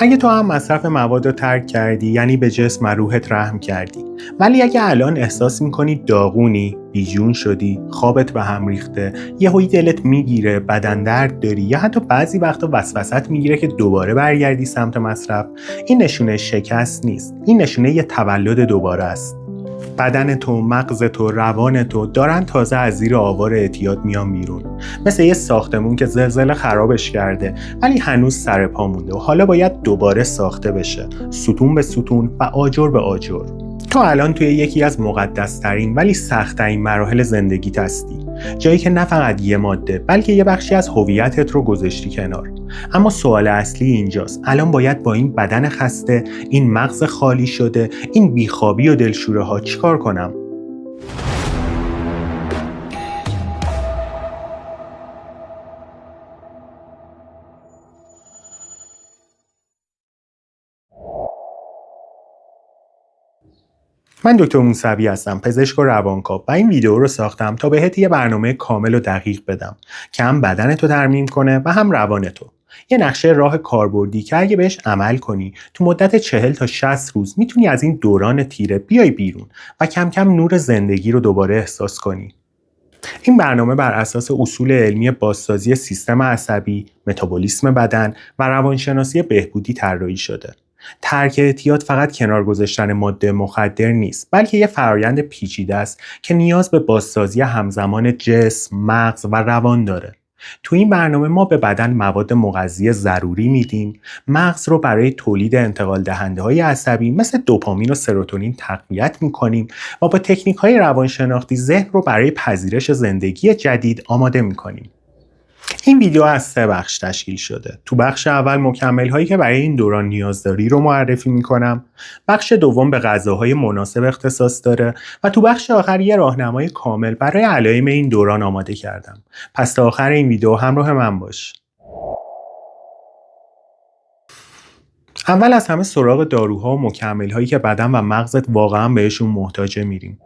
اگه تو هم مصرف مواد رو ترک کردی، یعنی به جسم و روحت رحم کردی. ولی اگه الان احساس میکنی داغونی، بیجون شدی، خوابت به هم ریخته، یهویی دلت میگیره، بدن درد داری، یا حتی بعضی وقتا وسوسه‌ت میگیره که دوباره برگردی سمت مصرف، این نشونه شکست نیست. این نشونه یه تولد دوباره است. بدن تو، مغز تو، روان تو دارن تازه از زیر آوار اعتیاد میان بیرون. مثل یه ساختمون که زلزله خرابش کرده ولی هنوز سر پا مونده و حالا باید دوباره ساخته بشه، ستون به ستون و آجر به آجر. تو الان توی یکی از مقدس‌ترین ولی سخت‌ترین مراحل زندگیت هستی. جایی که نه فقط یه ماده بلکه یه بخشی از هویتت رو گذاشتی کنار. اما سوال اصلی اینجاست، الان باید با این بدن خسته، این مغز خالی شده، این بیخوابی و دلشوره ها چیکار کنم؟ من دکتر موسوی هستم، پزشک و روانکاو، و این ویدیو رو ساختم تا بهت یه برنامه کامل و دقیق بدم که هم بدنتو ترمیم کنه و هم روانتو. یه نقشه راه کاربردی که اگه بهش عمل کنی تو مدت 40 تا 60 روز میتونی از این دوران تیره بیای بیرون و کم کم نور زندگی رو دوباره احساس کنی. این برنامه بر اساس اصول علمی بازسازی سیستم عصبی، متابولیسم بدن و روانشناسی بهبودی طراحی شده. ترک اعتیاد فقط کنار گذاشتن ماده مخدر نیست، بلکه یه فرایند پیچیده است که نیاز به بازسازی همزمان جسم، مغز و روان داره. تو این برنامه ما به بدن مواد مغذی ضروری میدیم، مغز رو برای تولید انتقال دهنده های عصبی مثل دوپامین و سروتونین تقویت میکنیم و با تکنیک های روانشناختی ذهن رو برای پذیرش زندگی جدید آماده میکنیم. این ویدیو از 3 بخش تشکیل شده. تو بخش اول مکمل هایی که برای این دوران نیاز داری رو معرفی میکنم. بخش دوم به غذاهای مناسب اختصاص داره و تو بخش آخر یه راهنمای کامل برای علائم این دوران آماده کردم. پس تا آخر این ویدیو همراه من باش. اول از همه سراغ داروها و مکمل هایی که بدن و مغزت واقعا بهشون محتاجه میریم.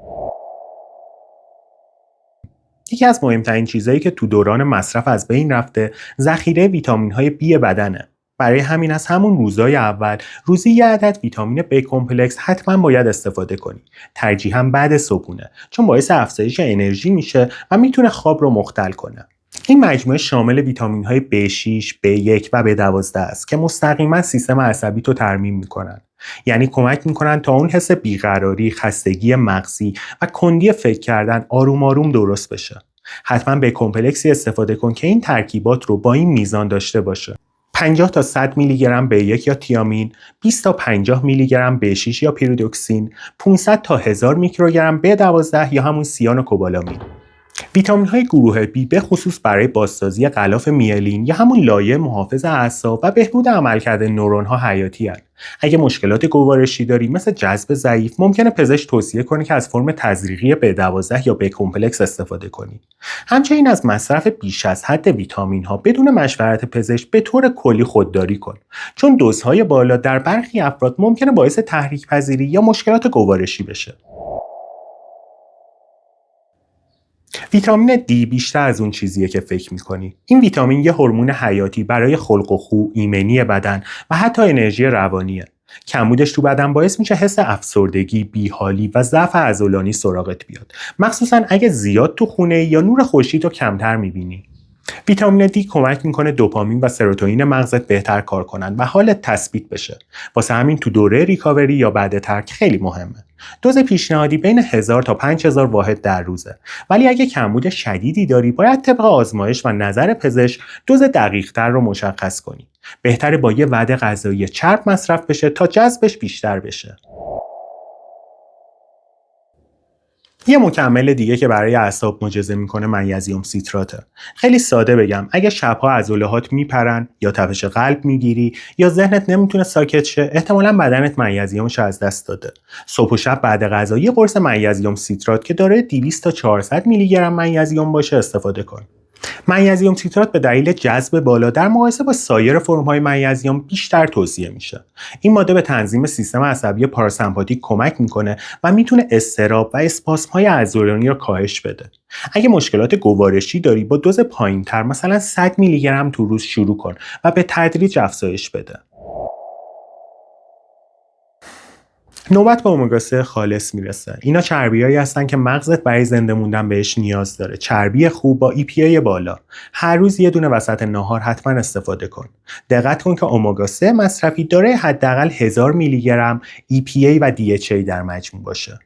یکی از مهمترین چیزایی که تو دوران مصرف از بین رفته ذخیره ویتامین‌های بی بدنه. برای همین از همون روزهای اول روزی یه عدد ویتامین B کمپلکس حتما باید استفاده کنی. ترجیحاً بعد صبحونه، چون باعث افزایش انرژی میشه و میتونه خواب رو مختل کنه. این مجموعه شامل ویتامین‌های B6، B1 و B12 است که مستقیما سیستم عصبی تو ترمیم میکنن. یعنی کمک میکنن تا اون حس بیقراری، خستگی مغزی و کندی فکر کردن آروم آروم درست بشه. حتما به کمپلکسی استفاده کن که این ترکیبات رو با این میزان داشته باشه. 50 تا 100 میلی گرم B1 یا تیامین، 20 تا 50 میلی گرم B6 یا پیرودوکسین، 500 تا 1000 میکروگرم B12 یا همون سیان و کوبالامین. ویتامین های گروه B به خصوص برای بازسازی غلاف میلین یا همون لایه محافظ اعصاب و بهبود عملکرد نورون ها حیاتی هستند. اگه مشکلات گوارشی داری مثل جذب ضعیف، ممکنه پزشک توصیه کنه که از فرم تزریقی B12 یا B کمپلکس استفاده کنی. همچنین از مصرف بیش از حد ویتامین ها بدون مشورت پزشک به طور کلی خودداری کن، چون دوزهای بالا در برخی افراد ممکنه باعث تحریک پذیری یا مشکلات گوارشی بشه. ویتامین D بیشتر از اون چیزیه که فکر می‌کنی. این ویتامین یه هورمون حیاتی برای خلق و خو، ایمنی بدن و حتی انرژی روانیه. کمبودش تو بدن باعث میشه حس افسردگی، بیحالی و ضعف عضلانی سراغت بیاد. مخصوصاً اگه زیاد تو خونه یا نور خورشید رو کمتر می‌بینی. ویتامین D کمک میکنه دوپامین و سروتونین مغزت بهتر کار کنن و حالت تثبیت بشه. واسه همین تو دوره ریکاوری یا بعد ترک خیلی مهمه. دوز پیشنهادی بین 1000 تا 5000 واحد در روزه. ولی اگه کمبود شدیدی داری، باید طبق آزمایش و نظر پزشک دوز دقیق‌تر رو مشخص کنی. بهتره با یه وعده غذایی چرب مصرف بشه تا جذبش بیشتر بشه. یه مکمل دیگه که برای اعصاب معجزه میکنه منیزیم سیتراته. خیلی ساده بگم، اگه شبها عضله‌هات میپرن یا تپش قلب میگیری یا ذهنت نمیتونه ساکت شه، احتمالاً بدنت منیزیمش از دست داده. صبح و شب بعد غذا یه قرص منیزیم سیترات که داره 200 تا 400 میلی گرم منیزیم باشه استفاده کن. منیزیم سیترات به دلیل جذب بالا در مقایسه با سایر فرم‌های منیزیم بیشتر توصیه میشه. این ماده به تنظیم سیستم عصبی پاراسمپاتیک کمک میکنه و میتونه اضطراب و اسپاسم‌های عضلانی رو کاهش بده. اگه مشکلات گوارشی داری، با دوز پایین‌تر مثلا 100 میلی گرم تو روز شروع کن و به تدریج افزایش بده. نوبت به امگا 3 خالص میرسه. اینا چربیایی هستن که مغزت برای زنده موندن بهش نیاز داره. چربی خوب با EPA بالا. هر روز یه دونه وسط ناهار حتما استفاده کن. دقت کن که امگا 3 مصرفی داره حداقل 1000 میلی گرم EPA و DHA در مجموع باشه.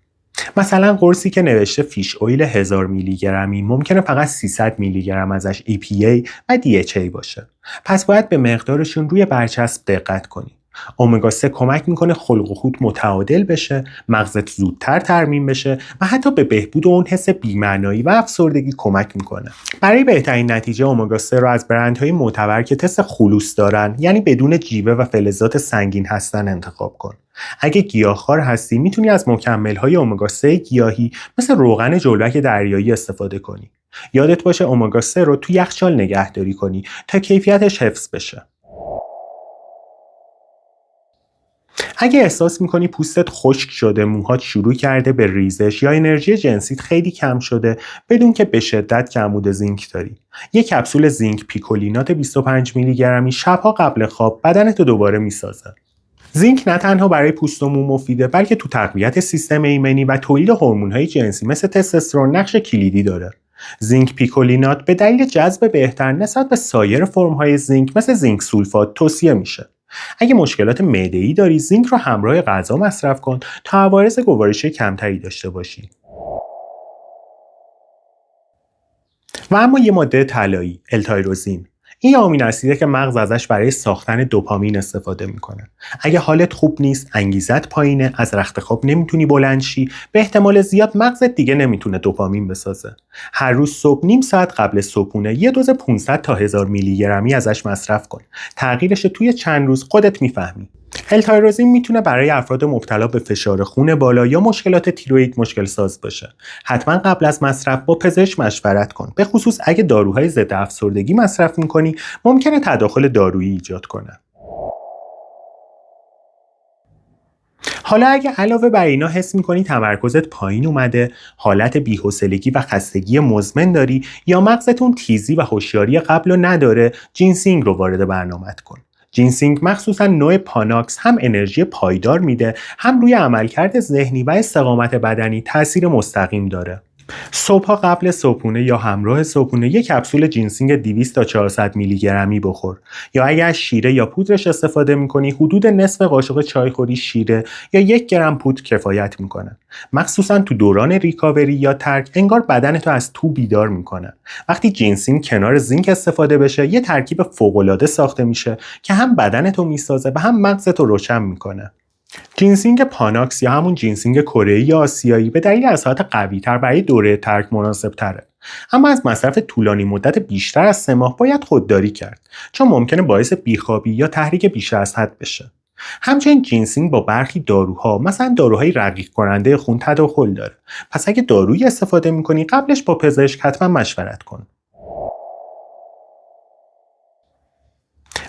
مثلا قرصی که نوشته فیش اویل 1000 میلی گرمی ممکنه فقط 300 میلی گرم ازش EPA و DHA باشه. پس باید به مقدارشون روی برچسب دقت کنی. امگا 3 کمک میکنه خلق و خود متعادل بشه، مغزت زودتر ترمیم بشه و حتی به بهبود اون حس بی‌معنایی و افسردگی کمک میکنه. برای بهترین نتیجه امگا 3 رو از برندهای معتبر که تست خلوص دارن، یعنی بدون جیوه و فلزات سنگین هستن انتخاب کن. اگه گیاهخوار هستی میتونی از مکمل‌های امگا 3 گیاهی مثل روغن جلبک دریایی استفاده کنی. یادت باشه امگا 3 رو تو یخچال نگهداری کنی تا کیفیتش حفظ بشه. اگه احساس میکنی پوستت خشک شده، موهات شروع کرده به ریزش یا انرژی جنسیت خیلی کم شده، بدون که به شدت کمبود زینک داری. یک کپسول زینک پیکولینات 25 میلی گرمی شبها قبل خواب بدنت رو دوباره میسازه. زینک نه تنها برای پوست و مو مفیده، بلکه تو تقویت سیستم ایمنی و تولید هورمون‌های جنسی مثل تستوسترون نقش کلیدی داره. زینک پیکولینات به دلیل جذب بهتر نسبت به سایر فرم‌های زینک مثل زینک سولفات توصیه میشه. اگه مشکلات معده‌ای داری، زینک رو همراه غذا مصرف کن تا عوارض گوارشی کمتری داشته باشی. و اما یه ماده طلایی، التایروزین. این آمین اسیده که مغز ازش برای ساختن دوپامین استفاده میکنه. اگه حالت خوب نیست، انگیزت پایینه، از رخت خواب نمیتونی بلند شی، به احتمال زیاد مغزت دیگه نمیتونه دوپامین بسازه. هر روز صبح نیم ساعت قبل صبحونه یه دوز 500 تا 1000 میلی گرمی ازش مصرف کن. تغییرش توی چند روز خودت میفهمی. التایروزین میتونه برای افراد مبتلا به فشار خون بالا یا مشکلات تیروئید مشکل ساز باشه. حتما قبل از مصرف با پزشک مشورت کن. به خصوص اگه داروهای ضد افسردگی مصرف میکنی، ممکنه تداخل دارویی ایجاد کنه. حالا اگه علاوه بر اینا حس میکنی تمرکزت پایین اومده، حالت بی‌حوصلگی و خستگی مزمن داری یا مغزتون تیزی و هوشیاری قبل رو نداره، جینسینگ رو وارد برنامه‌ات کن. جینسینگ مخصوصا نوع پاناکس هم انرژی پایدار میده، هم روی عملکرد ذهنی و استقامت بدنی تاثیر مستقیم داره. صبحها قبل صبحونه یا همراه صبحونه یک کپسول جینسینگ 200 تا 400 میلی گرمی بخور، یا اگر از شیره یا پودرش استفاده میکنی حدود نصف قاشق چایخوری شیره یا 1 گرم پودر کفایت میکنه. مخصوصا تو دوران ریکاوری یا ترک انگار بدنتو از تو بیدار میکنه. وقتی جینسینگ کنار زینک استفاده بشه، یه ترکیب فوق‌العاده ساخته میشه که هم بدنتو میسازه و هم مغزتو روشن میکنه. جینسینگ پاناکس یا همون جینسینگ کره‌ای یا آسیایی به دلیل اثرات قوی‌تر برای دوره ترک مناسب‌تره. اما از مصرف طولانی مدت بیشتر از 3 ماه باید خودداری کرد، چون ممکنه باعث بیخوابی یا تحریک بیش از حد بشه. همچنین جینسینگ با برخی داروها مثلا داروهای رقیق کننده خون تداخل داره. پس اگه دارویی استفاده می‌کنی قبلش با پزشک حتما مشورت کن.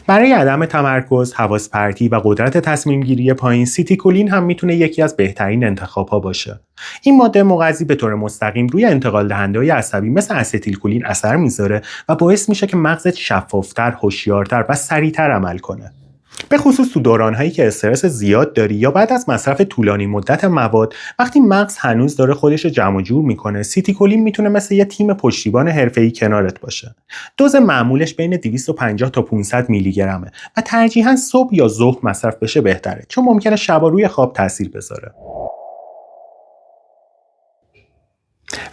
برای عدم تمرکز، حواس پرتی و قدرت تصمیم گیری پایین، سیتیکولین هم میتونه یکی از بهترین انتخاب‌ها باشه. این ماده مغذی به طور مستقیم روی انتقال دهنده‌های عصبی مثل استیلکولین اثر میذاره و باعث میشه که مغزت شفافتر، هوشیارتر و سریعتر عمل کنه. به خصوص تو دوران‌هایی که استرس زیاد داری یا بعد از مصرف طولانی مدت مواد، وقتی مغز هنوز داره خودش رو جمع و جور میکنه، سیتیکولین میتونه مثل یه تیم پشتیبان حرفه‌ای کنارت باشه. دوز معمولش بین 250 تا 500 میلی گرمه و ترجیحاً صبح یا ظهر مصرف بشه بهتره، چون ممکنه شبا روی خواب تاثیر بذاره.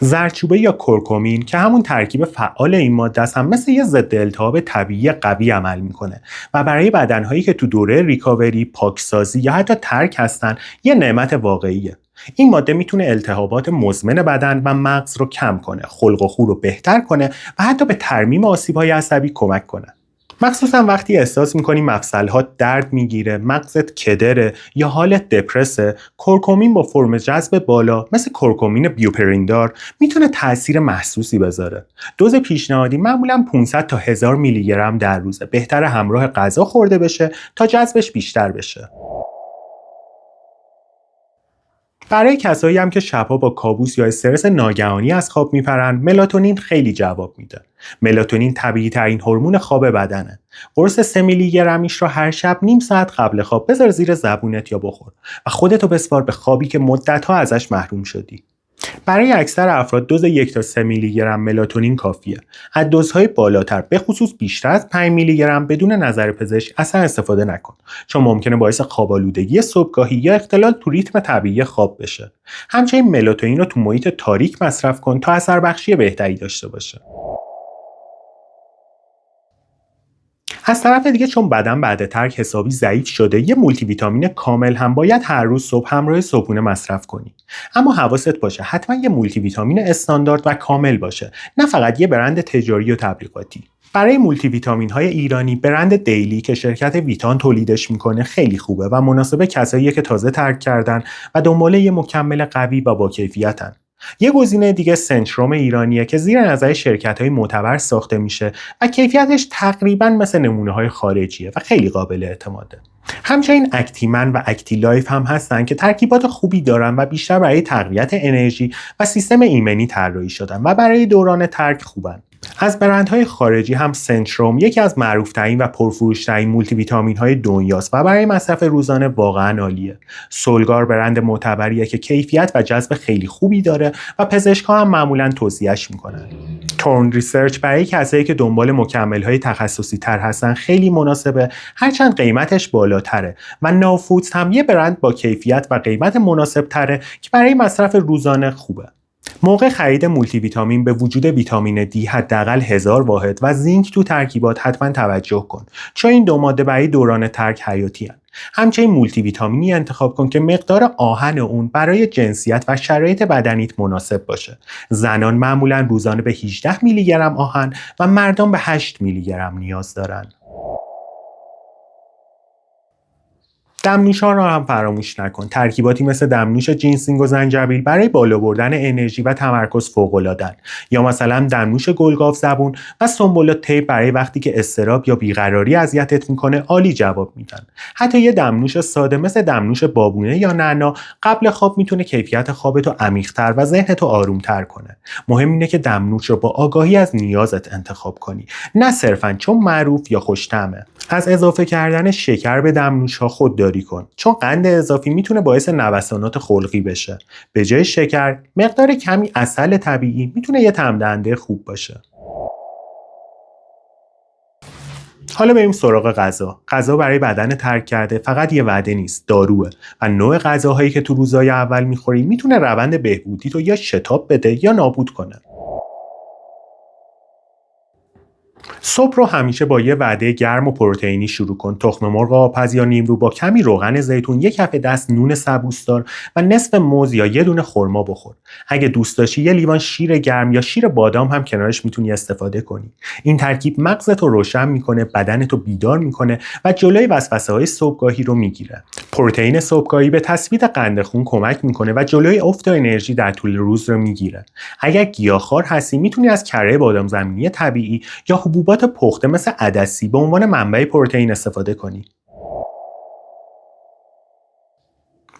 زردچوبه یا کرکمین که همون ترکیب فعال این ماده است، هم مثل یه ضد التهاب طبیعی قوی عمل میکنه و برای بدنهایی که تو دوره ریکاوری، پاکسازی یا حتی ترک هستن یه نعمت واقعیه. این ماده میتونه التهابات مزمن بدن و مغز رو کم کنه، خلق و خو رو بهتر کنه و حتی به ترمیم آسیب‌های عصبی کمک کنه. مخصوصا وقتی احساس میکنی مفصل‌ها درد میگیره، مغزت کدره یا حالت دپرسه، کرکمین با فرم جذب بالا مثل کرکمین بیوپریندار میتونه تاثیر محسوسی بذاره. دوز پیشنهادی معمولا 500 تا 1000 میلی گرم در روزه. بهتره همراه غذا خورده بشه تا جذبش بیشتر بشه. برای کسایی هم که شبها با کابوس یا استرس ناگهانی از خواب میپرن، ملاتونین خیلی جواب میده. ملاتونین طبیعی ترین هورمون خواب بدنه. قرص 3 میلی گرمیش رو هر شب نیم ساعت قبل خواب بذار زیر زبونت یا بخور و خودتو بسپار به خوابی که مدت‌ها ازش محروم شدی. برای اکثر افراد دوز 1 تا 3 میلی گرم ملاتونین کافیه. از دوزهای بالاتر به خصوص بیشتر از 5 میلی گرم بدون نظر پزشک اصلا استفاده نکن، چون ممکنه باعث خواب‌آلودگی صبحگاهی یا اختلال تو ریتم طبیعی خواب بشه. همچنین ملاتونین رو تو محیط تاریک مصرف کن تا اثر بخشی بهتری داشته باشه. از طرف دیگه چون بدن بعد ترک حسابی ضعیف شده، یه مولتی ویتامین کامل هم باید هر روز صبح همراه صبحونه مصرف کنی. اما حواست باشه حتما یه مولتی ویتامین استاندارد و کامل باشه، نه فقط یه برند تجاری و تبلیغاتی. برای مولتی ویتامین های ایرانی برند دیلی که شرکت ویتان تولیدش میکنه خیلی خوبه و مناسب کسایی که تازه ترک کردن و دنبال یه مکمل قوی و با کیفیتن. یه گزینه دیگه سنتروم ایرانیه که زیر نظر شرکت‌های معتبر ساخته میشه و کیفیتش تقریباً مثل نمونه‌های خارجیه و خیلی قابل اعتماده. همچنین اکتیمن و اکتی لایف هم هستن که ترکیبات خوبی دارن و بیشتر برای تقویت انرژی و سیستم ایمنی طراحی شدن و برای دوران ترک خوبن. از برندهای خارجی هم سنتروم یکی از معروف‌ترین و پرفروش‌ترین مولتی ویتامین‌های دنیاست و برای مصرف روزانه واقعاً عالیه. سولگار برند معتبریه که کیفیت و جذب خیلی خوبی داره و پزشک‌ها هم معمولاً توصیه‌اش میکنن. تورن ریسرچ برای کسایی که دنبال مکمل‌های تخصصی‌تر هستن خیلی مناسبه، هرچند قیمتش بالاتره، و نافودز هم یه برند با کیفیت و قیمت مناسب‌تره که برای مصرف روزانه خوبه. موقع خرید مولتی ویتامین به وجود ویتامین دی حداقل 1000 واحد و زینک تو ترکیبات حتما توجه کن، چون این دو ماده برای دوران ترک حیاتی هستند. همچنین مولتی ویتامینی انتخاب کن که مقدار آهن اون برای جنسیت و شرایط بدنیت مناسب باشه. زنان معمولا روزانه به 18 میلی گرم آهن و مردان به 8 میلی گرم نیاز دارن. دمنوش‌ها را هم فراموش نکن. ترکیباتی مثل دمنوش جینسینگ و زنجبیل برای بالا بردن انرژی و تمرکز فوق‌العاده‌اند، یا مثلا دمنوش گلگاو زبون و سنبولا تیپ برای وقتی که اضطراب یا بیقراری اذیتت میکنه عالی جواب میدن. حتی یه دمنوش ساده مثل دمنوش بابونه یا نعنا قبل خواب میتونه کیفیت خوابتو عمیق‌تر و ذهنتو آروم‌تر کنه. مهم اینه که دمنوش رو با آگاهی از نیازت انتخاب کنی، نه صرفاً چون معروف یا خوش‌طعمه. از اضافه کردن شکر به دمنوش‌ها خودداری کن، چون قند اضافی میتونه باعث نوسانات خلقی بشه. به جای شکر، مقدار کمی عسل طبیعی میتونه یه طعم دهنده خوب باشه. حالا بریم سراغ غذا. غذا برای بدن ترک کرده فقط یه وعده نیست، داروه، و نوع غذاهایی که تو روزهای اول میخوری میتونه روند بهبودی تو یا شتاب بده یا نابود کنه. صبح رو همیشه با یه وعده گرم و پروتئینی شروع کن. تخم مرغ آبپز یا نیمرو با کمی روغن زیتون، یک کف دست نون سبوسدار و نصف موز یا یه دونه خرما بخور. اگه دوست داشتی یه لیوان شیر گرم یا شیر بادام هم کنارش میتونی استفاده کنی. این ترکیب مغزت رو روشن میکنه، بدنت رو بیدار میکنه و جلوی وسوسه‌های صبحگاهی رو میگیره. پروتئین صبحگاهی به تثبیت قند خون کمک میکنه و جلوی افت انرژی در طول روز رو میگیره. اگر گیاهخوار هستی میتونی از کره بادام زمینی طبیعی یا حبوبات پخته مثل عدسی به عنوان منبع پروتئین استفاده کنی.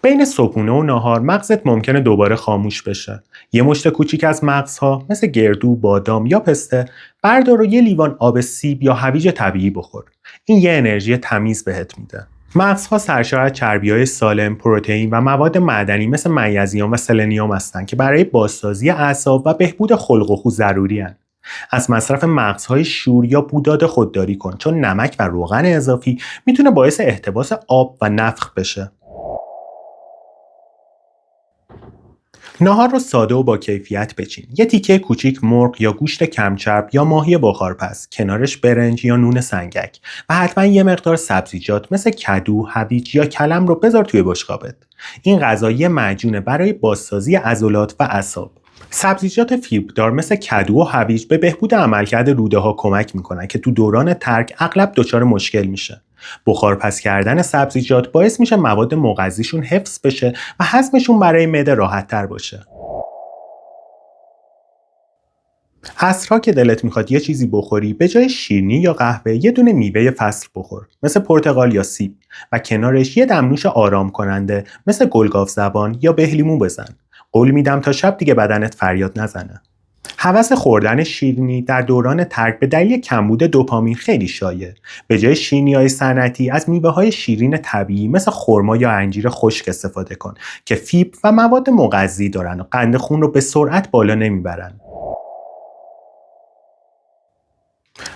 بین صبحونه و ناهار مغزت ممکنه دوباره خاموش بشه. یه مشت کوچیک از مغزها مثل گردو، بادام یا پسته بردار و یه لیوان آب سیب یا هویج طبیعی بخور. این یه انرژی تمیز بهت میده. مغزها سرشار از چربی‌های سالم، پروتئین و مواد معدنی مثل منیزیم و سلنیوم هستند که برای بازسازی اعصاب و بهبود خلق و خو ضروری‌اند. از مصرف مغزهای شور یا بوداد خودداری کن، چون نمک و روغن اضافی میتونه باعث احتباس آب و نفخ بشه. ناهار رو ساده و با کیفیت بچین. یه تیکه کوچیک مرغ یا گوشت کمچرب یا ماهی بخارپز، کنارش برنج یا نون سنگک و حتما یه مقدار سبزیجات مثل کدو، هویج یا کلم رو بذار توی بشقابت. این غذا یه معجونه برای بازسازی عضلات و اعصاب. سبزیجات فیبردار مثل کدو و هویج به بهبود عملکرد روده ها کمک میکنن که تو دوران ترک اغلب دچار مشکل میشه. بخارپز کردن سبزیجات باعث میشه مواد مغذیشون حفظ بشه و هضمشون برای معده راحت تر باشه. عصرها که دلت میخواد یه چیزی بخوری، به جای شیرینی یا قهوه یه دونه میوه فصل بخور مثل پرتقال یا سیب و کنارش یه دمنوش آرام کننده مثل گلگاو زبان یا بهلیمو بزن. قول میدم تا شب دیگه بدنت فریاد نزنه. هوس خوردن شیرینی در دوران ترک به دلیل کمبود دوپامین خیلی شایع. به جای شیرینی‌های صنعتی از میوه‌های شیرین طبیعی مثل خرما یا انجیر خشک استفاده کن که فیبر و مواد مغذی دارن و قند خون رو به سرعت بالا نمیبرن.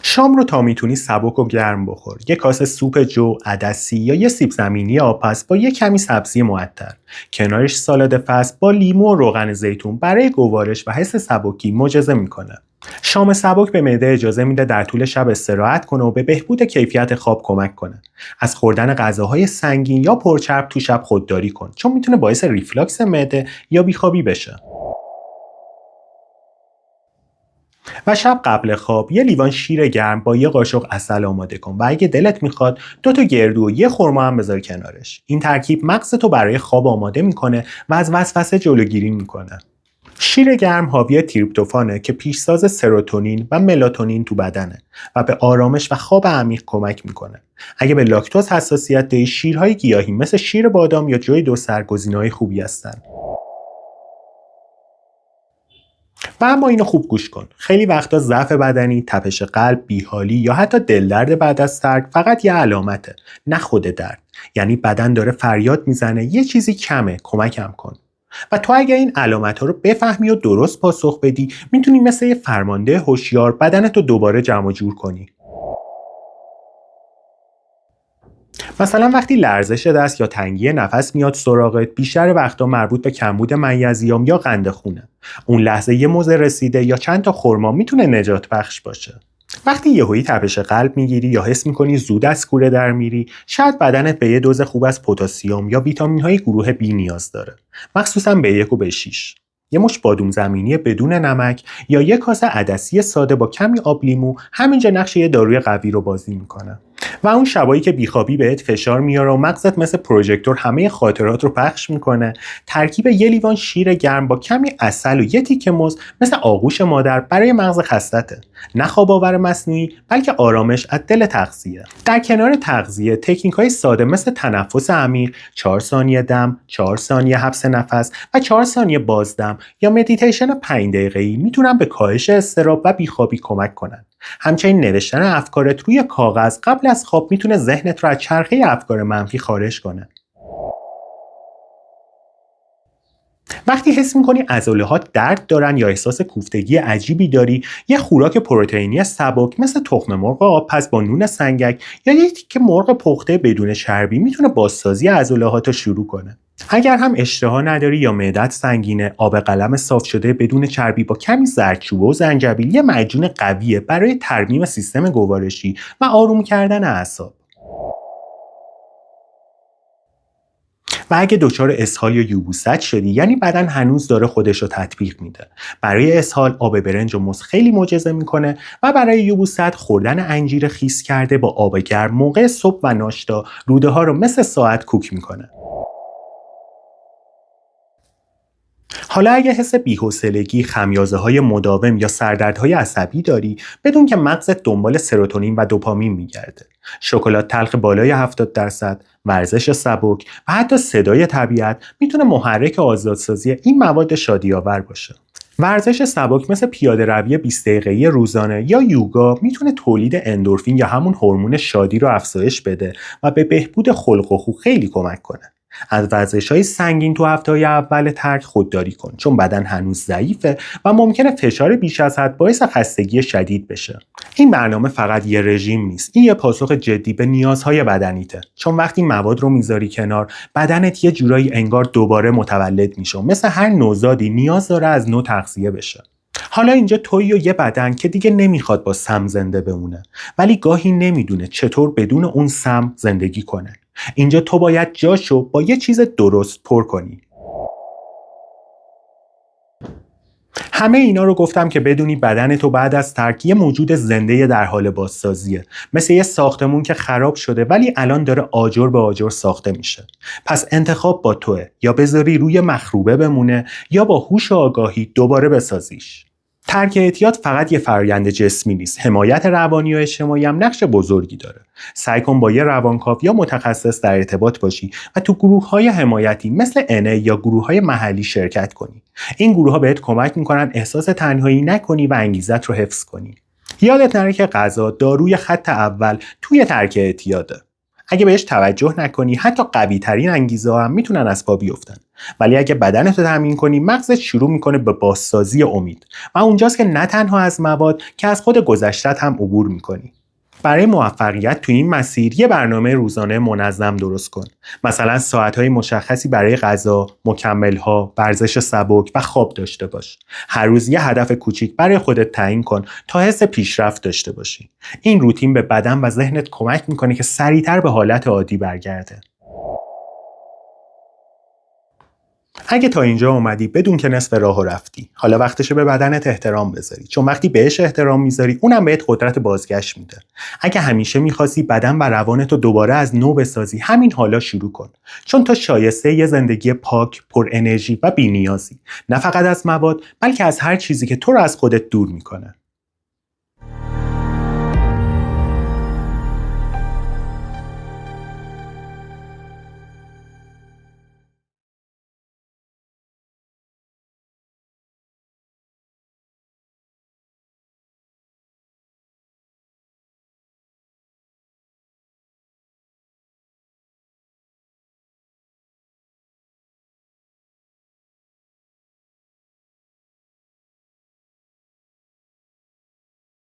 شام رو تا میتونی سبک و گرم بخور. یه کاسه سوپ جو، عدسی یا یه سیب زمینی آبپز با یه کمی سبزی معطر. کنارش سالاد فصل با لیمو و روغن زیتون برای گوارش و حس سبکی معجزه میکنه. شام سبک به معده اجازه میده در طول شب استراحت کنه و به بهبود کیفیت خواب کمک کنه. از خوردن غذاهای سنگین یا پرچرب تو شب خودداری کن، چون میتونه باعث ریفلاکس معده یا بیخوابی بشه. و شب قبل خواب یه لیوان شیر گرم با یه قاشق عسل آماده کن و اگه دلت میخواد 2 تا گردو و یه خرما هم بذار کنارش. این ترکیب مغزتو برای خواب آماده میکنه و از وسوسه جلوگیری میکنه. شیر گرم حاوی تریپتوفانه که پیشساز سروتونین و ملاتونین تو بدنه و به آرامش و خواب عمیق کمک میکنه. اگه به لاکتوز حساسیت داری، شیرهای گیاهی مثل شیر بادام یا جوی دو سر گزینه‌های خوبی هستن. و اما اینو خوب گوش کن. خیلی وقتا ضعف بدنی، تپش قلب، بیحالی یا حتی دلدرد بعد از ترک فقط یه علامته، نه خود درد. یعنی بدن داره فریاد میزنه یه چیزی کمه، کمکم کن. و تو اگه این علامت‌ها رو بفهمی و درست پاسخ بدی، میتونی مثل یه فرمانده هوشیار بدنتو دوباره جمع جور کنی. مثلا وقتی لرزش دست یا تنگی نفس میاد سراغت، بیشتر وقتا مربوط به کمبود منیزیم یا قند خونه. اون لحظه یه موزه رسیده یا چند تا خرما میتونه نجات بخش باشه. وقتی یهویی تپش قلب میگیری یا حس میکنی زود از کوره در میری، شاید بدنت به یه دوز خوب از پتاسیم یا ویتامین‌های گروه B نیاز داره، مخصوصا B1 و B6. یه مش بادوم زمینی بدون نمک یا یه کاسه عدسی ساده با کمی آب لیمو همینجا نقش یه داروی قوی رو بازی میکنه. و اون شبایی که بیخوابی بهت فشار میاره و مغزت مثل پروژکتور همه خاطرات رو پخش میکنه، ترکیب یه لیوان شیر گرم با کمی عسل و یه تیکه موز مثل آغوش مادر برای مغز خستته. نه خواب آور مصنوعی، بلکه آرامش از دل تغذیه. در کنار تغذیه، تکنیک‌های ساده مثل تنفس عمیق، 4 ثانیه دم، 4 ثانیه حبس نفس و 4 ثانیه بازدم یا مدیتیشن 5 دقیقه‌ای میتونن به کاهش اضطراب و بیخوابی کمک کنن. همچنین نوشتن افکارت روی کاغذ قبل از خواب میتونه ذهنت رو از چرخه افکار منفی خارج کنه. وقتی حس میکنی عضله‌هات درد دارن یا احساس کوفتگی عجیبی داری، یه خوراک پروتئینی سبک مثل تخم مرغ آبپز با نون سنگک یا یک تیکه مرغ پخته بدون چربی میتونه بازسازی عضله‌هات رو شروع کنه. اگر هم اشتها نداری یا معدت سنگینه، آب قلم صاف شده بدون چربی با کمی زردچوبه و زنجبیل یه معجون قویه برای ترمیم سیستم گوارشی و آروم کردن اعصاب. و اگه دچار اسهال یا یبوست شدی، یعنی بدن هنوز داره خودش رو تطبیق میده. برای اسهال آب برنج و موز خیلی معجزه میکنه و برای یبوست خوردن انجیر خیس کرده با آب گرم موقع صبح و ناشتا روده ها رو مثل ساعت کوک میکنه. حالا اگه حس بی‌حوصلگی، خمیازه‌های مداوم یا سردردهای عصبی داری، بدون که مغزت دنبال سروتونین و دوپامین میگرده. شکلات تلخ بالای 70%، ورزش سبک و حتی صدای طبیعت میتونه محرک آزادسازی این مواد شادی‌آور باشه. ورزش سبک مثل پیاده روی 20 دقیقه‌ای روزانه یا یوگا میتونه تولید اندورفین یا همون هورمون شادی رو افزایش بده و به بهبود خلق و خو خیلی کمک کنه. از ورزش‌های سنگین تو هفته‌های اول ترک خودداری کن، چون بدن هنوز ضعیفه و ممکنه فشار بیش از حد باعث خستگی شدید بشه. این برنامه فقط یه رژیم نیست، این یه پاسخ جدی به نیازهای بدنیته، چون وقتی مواد رو میذاری کنار، بدنت یه جورایی انگار دوباره متولد میشه و مثل هر نوزادی نیاز داره از نو تغذیه بشه. حالا اینجا تویی و یه بدن که دیگه نمیخواد با سم زنده بمونه، ولی گاهی نمیدونه چطور بدون اون سم زندگی کنه. اینجا تو باید جاشو با یه چیز درست پر کنی. همه اینا رو گفتم که بدونی بدن تو بعد از ترک یه موجود زنده در حال بازسازیه، مثل یه ساختمون که خراب شده ولی الان داره آجر به آجر ساخته میشه. پس انتخاب با توه، یا بذاری روی مخروبه بمونه یا با هوش و آگاهی دوباره بسازیش. ترک اعتیاد فقط یه فرآیند جسمی نیست، حمایت روانی و اجتماعی هم نقش بزرگی داره. سعی کن با یه روانکاو یا متخصص در ارتباط باشی و تو گروه‌های حمایتی مثل NA یا گروه‌های محلی شرکت کنی. این گروه‌ها بهت کمک می‌کنن احساس تنهایی نکنی و انگیزت رو حفظ کنی. یادت نره که غذا داروی خط اول توی ترک اعتیاده. اگه بهش توجه نکنی حتی قوی‌ترین انگیزه‌ها هم میتونن از پا بیفتن. ولی اگه بدنتو تمرین کنی مغزت شروع میکنه به بازسازی امید و اونجاست که نه تنها از مواد که از خود گذشتت هم عبور میکنی. برای موفقیت تو این مسیر یه برنامه روزانه منظم درست کن. مثلا ساعت‌های مشخصی برای غذا، مکمل‌ها، ورزش سبک و خواب داشته باش. هر روز یه هدف کوچیک برای خودت تعیین کن تا حس پیشرفت داشته باشی. این روتین به بدن و ذهنت کمک میکنه که سریعتر به حالت عادی برگرده. اگه تا اینجا اومدی بدون که نصف راهو رفتی، حالا وقتشه به بدنت احترام بذاری، چون وقتی بهش احترام میذاری اونم بهت قدرت بازگشت میده. اگه همیشه میخواستی بدن و روانتو دوباره از نو بسازی، همین حالا شروع کن، چون تو شایسته یه زندگی پاک، پر انرژی و بی‌نیازی، نه فقط از مواد بلکه از هر چیزی که تو رو از خودت دور میکنه.